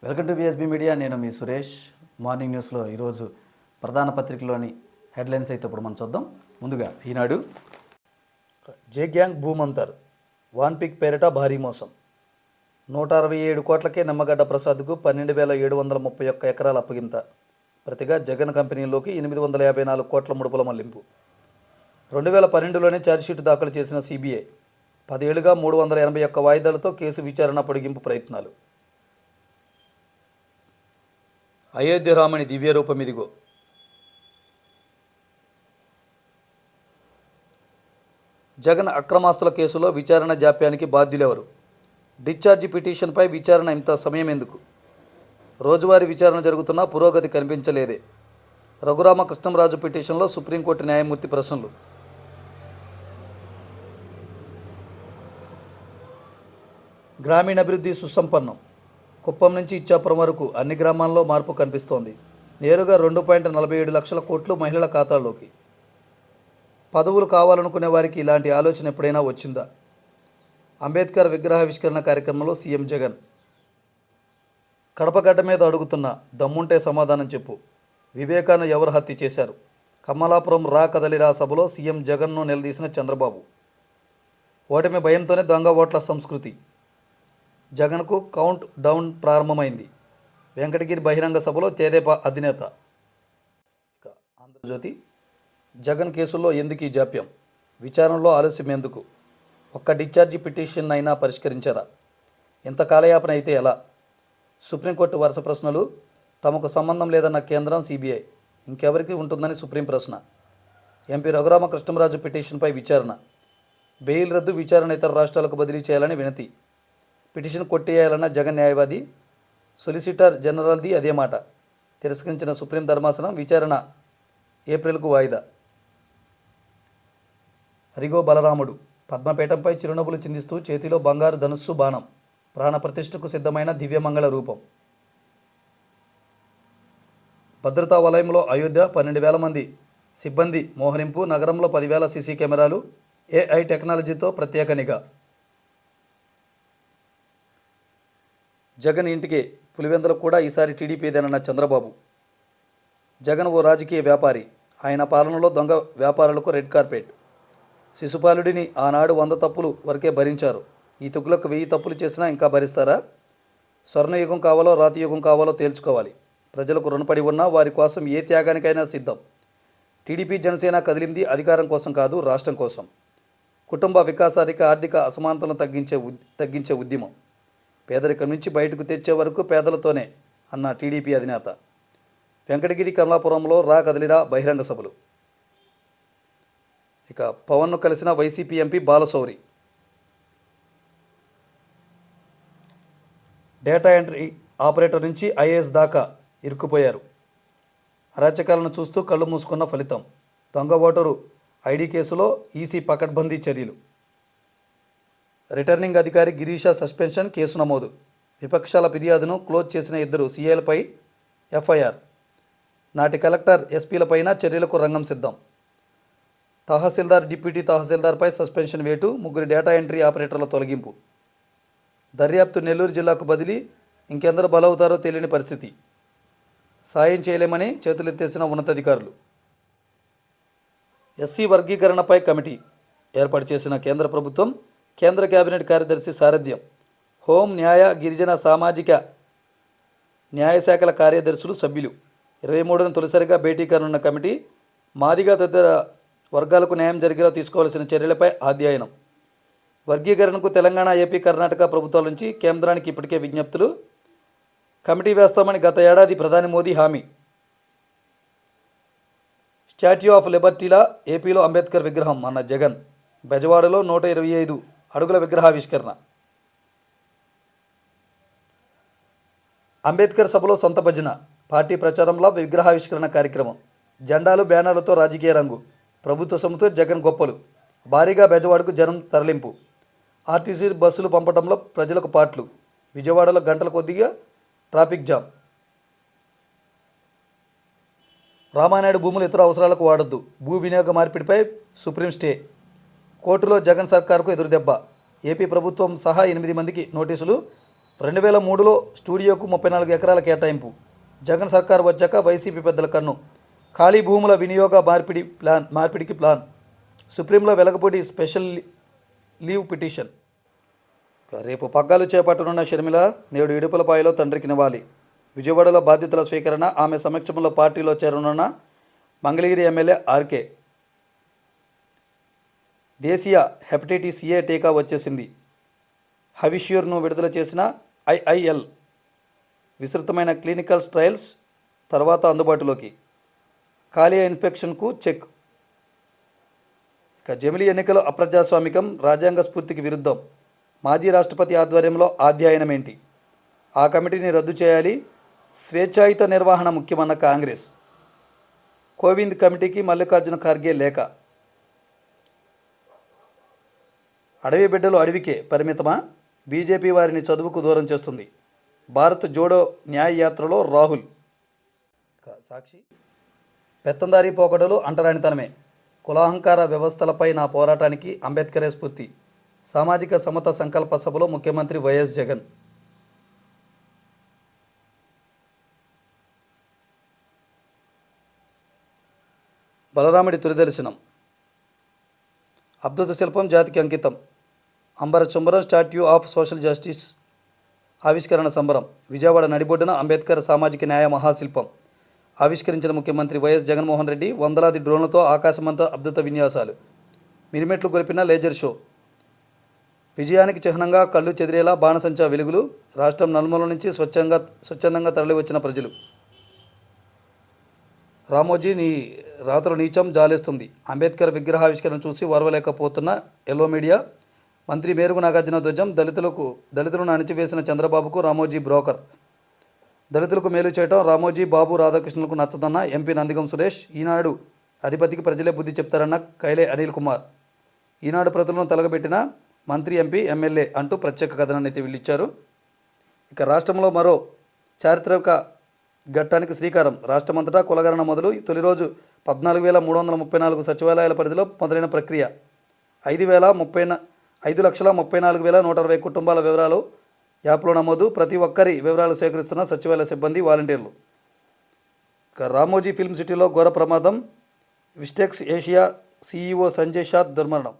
Welcome to BSB media. నేను మీ Suresh. Morning న్యూస్లో ఈరోజు ప్రధాన పత్రికలోని హెడ్లైన్స్ అయితే ఇప్పుడు మనం చూద్దాం. ముందుగా ఈనాడు జే గ్యాంగ్ భూమంతర్ వాన్ పిక్ పేరిట భారీ మోసం. 167 కోట్లకే నిమ్మగడ్డ ప్రసాద్కు 12,731 ఎకరాల అప్పగింత. ప్రతిగా జగన్ కంపెనీలోకి 854 కోట్ల ముడుపుల మళ్లింపు. 2012లోనే ఛార్జ్షీట్ దాఖలు చేసిన సిబిఐ 10 ఏళ్లుగా 381 వాయిదాలతో కేసు విచారణ పొడిగింపు ప్రయత్నాలు. అయోధ్య రాముని దివ్య రూపం ఇదిగో. జగన్ అక్రమాస్తుల కేసులో విచారణ జాప్యానికి బాధ్యులెవరు? డిశ్చార్జి పిటిషన్పై విచారణ ఇంత సమయం ఎందుకు? రోజువారీ విచారణ జరుగుతున్నా పురోగతి కనిపించలేదే. రఘురామకృష్ణంరాజు పిటిషన్లో సుప్రీంకోర్టు న్యాయమూర్తి ప్రశ్నలు. గ్రామీణాభివృద్ధి సుసంపన్నం. కుప్పం నుంచి ఇచ్చాపురం వరకు అన్ని గ్రామాల్లో మార్పు కనిపిస్తోంది. నేరుగా 2.47 లక్షల కోట్లు మహిళల ఖాతాల్లోకి. పదవులు కావాలనుకునే వారికి ఇలాంటి ఆలోచన ఎప్పుడైనా వచ్చిందా? అంబేద్కర్ విగ్రహావిష్కరణ కార్యక్రమంలో సీఎం జగన్. కడపగడ్డ మీద అడుగుతున్న దమ్ముంటే సమాధానం చెప్పు. వివేకాన్ని ఎవరు హత్య చేశారు? కమలాపురం రా కదలిరా సభలో సీఎం జగన్ను నిలదీసిన చంద్రబాబు. ఓటమి భయంతోనే దొంగ ఓట్ల సంస్కృతి. జగన్కు కౌంట్ డౌన్ ప్రారంభమైంది. వెంకటగిరి బహిరంగ సభలో తెదేపా అధినేత. ఇక ఆంధ్రజ్యోతి, జగన్ కేసుల్లో ఎందుకు ఈ జాప్యం? విచారణలో ఆలస్యం ఎందుకు? ఒక్క డిశ్చార్జి పిటిషన్ అయినా పరిష్కరించారా? ఇంత కాలయాపన అయితే ఎలా? సుప్రీంకోర్టు వరుస ప్రశ్నలు. తమకు సంబంధం లేదన్న కేంద్రం సిబిఐ. ఇంకెవరికి ఉంటుందని సుప్రీం ప్రశ్న. ఎంపీ రఘురామకృష్ణంరాజు పిటిషన్పై విచారణ. బెయిల్ రద్దు, విచారణ ఇతర రాష్ట్రాలకు బదిలీ చేయాలని వినతి. పిటిషన్ కొట్టేయాలన్న జగన్ న్యాయవాది. సొలిసిటర్ జనరల్ది అదే మాట. తిరస్కరించిన సుప్రీం ధర్మాసనం. విచారణ ఏప్రిల్కు వాయిదా. అదిగో బలరాముడు. పద్మపీఠంపై చిరునవ్వులు చిందిస్తూ చేతిలో బంగారు ధనుస్సు బాణం. ప్రాణప్రతిష్ఠకు సిద్ధమైన దివ్యమంగళ రూపం. భద్రతా వలయంలో అయోధ్య 12,000 మంది సిబ్బంది మోహరింపు. నగరంలో 10,000 సీసీ కెమెరాలు. ఏఐ టెక్నాలజీతో ప్రత్యేక నిఘా. జగన్ ఇంటికే పులివెందులకు కూడా ఈసారి టీడీపీదేనన్న చంద్రబాబు. జగన్ ఓ రాజకీయ వ్యాపారి. ఆయన పాలనలో దొంగ వ్యాపారులకు రెడ్ కార్పెట్. శిశుపాలుడిని ఆనాడు 100 తప్పులు వరకే భరించారు. ఈ తుగ్గులకు 1000 తప్పులు చేసినా ఇంకా భరిస్తారా? స్వర్ణయుగం కావాలో రాతి యుగం కావాలో తేల్చుకోవాలి. ప్రజలకు రుణపడి ఉన్నా వారి కోసం ఏ త్యాగానికైనా సిద్ధం. టీడీపీ జనసేన కదిలింది అధికారం కోసం కాదు, రాష్ట్రం కోసం. కుటుంబ వికాసానికి ఆర్థిక అసమానతలను తగ్గించే ఉద్యమం. పేదరికం నుంచి బయటకు తెచ్చే వరకు పేదలతోనే అన్న టీడీపీ అధినేత. వెంకటగిరి కమలాపురంలో రా కదలిరా బహిరంగ సభలు. ఇక పవన్ను కలిసిన YCP MP Balashowry. Data entry operator నుంచి ఐఏఎస్ దాకా ఇరుక్కుపోయారు. అరాచకాలను చూస్తూ కళ్ళు మూసుకున్న ఫలితం. దొంగ ఓటరు ఐడి కేసులో ఈసీ పకడ్బందీ చర్యలు. రిటర్నింగ్ అధికారి గిరీష సస్పెన్షన్, కేసు నమోదు. విపక్షాల ఫిర్యాదును క్లోజ్ చేసిన 2 సీఏలపై ఎఫ్ఐఆర్. నాటి కలెక్టర్, ఎస్పీలపైన చర్యలకు రంగం సిద్ధం. తహసీల్దార్, డిప్యూటీ తహసీల్దార్పై సస్పెన్షన్ వేటు. 3 డేటా ఎంట్రీ ఆపరేటర్ల తొలగింపు. దర్యాప్తు నెల్లూరు జిల్లాకు బదిలీ. ఇంకెందరు బలవుతారో తెలియని పరిస్థితి. సాయం చేయలేమని చేతులెత్తేసిన ఉన్నతాధికారులు. ఎస్సీ వర్గీకరణపై కమిటీ ఏర్పాటు చేసిన కేంద్ర ప్రభుత్వం. కేంద్ర కేబినెట్ కార్యదర్శి సారథ్యం. హోం, న్యాయ, గిరిజన, సామాజిక న్యాయ శాఖల కార్యదర్శులు సభ్యులు. 23న తొలిసారిగా భేటీ కానున్న కమిటీ మాదిగా తదితర వర్గాలకు న్యాయం జరిగేలా తీసుకోవాల్సిన చర్యలపై అధ్యయనం. వర్గీకరణకు తెలంగాణ, ఏపీ, కర్ణాటక ప్రభుత్వాల నుంచి కేంద్రానికి ఇప్పటికే విజ్ఞప్తులు. కమిటీ వేస్తామని గత ఏడాది ప్రధాని మోదీ హామీ. స్టాట్యూ ఆఫ్ లిబర్టీలా ఏపీలో అంబేద్కర్ విగ్రహం అన్న జగన్. బెజవాడలో 125 అడుగుల విగ్రహావిష్కరణ. అంబేద్కర్ సభలో సొంత భజన. పార్టీ ప్రచారంలో విగ్రహావిష్కరణ కార్యక్రమం. జెండాలు, బ్యానర్లతో రాజకీయ రంగు. ప్రభుత్వ సొమ్ముతో జగన్ గొప్పలు. భారీగా బెజవాడకు జనం తరలింపు. ఆర్టీసీ బస్సులు పంపడంలో ప్రజలకు పాట్లు. విజయవాడలో గంటల కొద్దిగా ట్రాఫిక్ జామ్. రామానాయుడు భూములు ఇతర అవసరాలకు వాడొద్దు. భూ వినియోగ మార్పిడిపై సుప్రీం స్టే. కోర్టులో జగన్ సర్కార్కు ఎదురుదెబ్బ. ఏపీ ప్రభుత్వం సహా 8 మందికి నోటీసులు. 2003లో స్టూడియోకు 34 ఎకరాల కేటాయింపు. జగన్ సర్కార్ వచ్చాక వైసీపీ పెద్దల కన్ను. ఖాళీ భూముల వినియోగ మార్పిడికి ప్లాన్. సుప్రీంలో వెలగపూడి స్పెషల్ లీవ్ పిటిషన్. రేపు పగ్గాలు చేపట్టనున్న షర్మిల నేడు ఇడుపులపాయలో తండ్రికి నివాళి. విజయవాడలో బాధ్యతల స్వీకరణ. ఆమె సమక్షంలో పార్టీలో చేరనున్న మంగళగిరి ఎమ్మెల్యే ఆర్కే. దేశీయ హెపటైటిస్ ఏ టీకా వచ్చేసింది. హవిష్యూర్ను విడుదల చేసిన IIL. విస్తృతమైన క్లినికల్ ట్రయల్స్ తర్వాత అందుబాటులోకి. కాలియా ఇన్స్పెక్షన్కు చెక్. ఇక జమిలీ ఎన్నికలు అప్రజాస్వామికం, రాజ్యాంగ స్ఫూర్తికి విరుద్ధం. మాజీ రాష్ట్రపతి ఆధ్వర్యంలో అధ్యయనం ఏంటి? ఆ కమిటీని రద్దు చేయాలి. స్వేచ్ఛాయుత నిర్వహణ ముఖ్యమన్న కాంగ్రెస్. కోవింద్ కమిటీకి మల్లికార్జున ఖార్గే లేఖ. అడవి బిడ్డలు అడవికే పరిమితమా? బీజేపీ వారిని చదువుకు దూరం చేస్తుంది. భారత్ జోడో న్యాయ యాత్రలో రాహుల్. సాక్షి. పెత్తందారీ పోకడలు అంటరానితనమే. కులాహంకార వ్యవస్థలపై నా పోరాటానికి అంబేద్కరే స్ఫూర్తి. సామాజిక సమత సంకల్ప సభలో ముఖ్యమంత్రి వైఎస్ జగన్. బలరాముడి తొలిదర్శనం. అద్భుత శిల్పం జాతికి అంకితం. అంబర చుంబరం స్టాట్యూ ఆఫ్ సోషల్ జస్టిస్ ఆవిష్కరణ సంబరం. విజయవాడ నడిబొడ్డున అంబేద్కర్ సామాజిక న్యాయ మహాశిల్పం ఆవిష్కరించిన ముఖ్యమంత్రి వైఎస్ జగన్మోహన్ రెడ్డి. వందలాది డ్రోన్లతో ఆకాశమంతా అద్భుత విన్యాసాలు. మినిమెట్లు గొలిపిన లేజర్ షో. విజయానికి చిహ్నంగా కళ్ళు చెదిరేలా బాణసంచా వెలుగులు. రాష్ట్రం నలుమూల నుంచి స్వచ్ఛందంగా తరలివచ్చిన ప్రజలు. రామోజీ నీ రాతలు నీచం జాలేస్తుంది. అంబేద్కర్ విగ్రహావిష్కరణ చూసి ఓర్వలేకపోతున్న ఎల్లో మీడియా. మంత్రి మేరుగు నాగార్జున ధ్వజం. దళితులను అణిచివేసిన చంద్రబాబుకు రామోజీ బ్రోకర్. దళితులకు మేలు చేయటం రామోజీ బాబు రాధాకృష్ణులకు నచ్చదన్న ఎంపీ నందిగం సురేష్. ఈనాడు అధిపతికి ప్రజలే బుద్ధి చెప్తారన్న కైలే అనిల్ కుమార్. ఈనాడు ప్రతులను తలగబెట్టిన మంత్రి, ఎంపీ, ఎమ్మెల్యే అంటూ ప్రత్యేక కథనాన్ని అయితే వీళ్ళిచ్చారు. ఇక రాష్ట్రంలో మరో చారిత్రక ఘట్టానికి శ్రీకారం. రాష్ట్రమంతటా కులగణన మొదలు. తొలి రోజు 14,334 సచివాలయాల పరిధిలో మొదలైన ప్రక్రియ. 5,34,120 కుటుంబాల వివరాలు యాప్లో నమోదు. ప్రతి ఒక్కరి వివరాలు సేకరిస్తున్న సచివాలయ సిబ్బంది, వాలంటీర్లు. ఇక రామోజీ ఫిల్మ్ సిటీలో ఘోర ప్రమాదం. విస్టెక్స్ ఏషియా CEO సంజయ్ షా దుర్మరణం.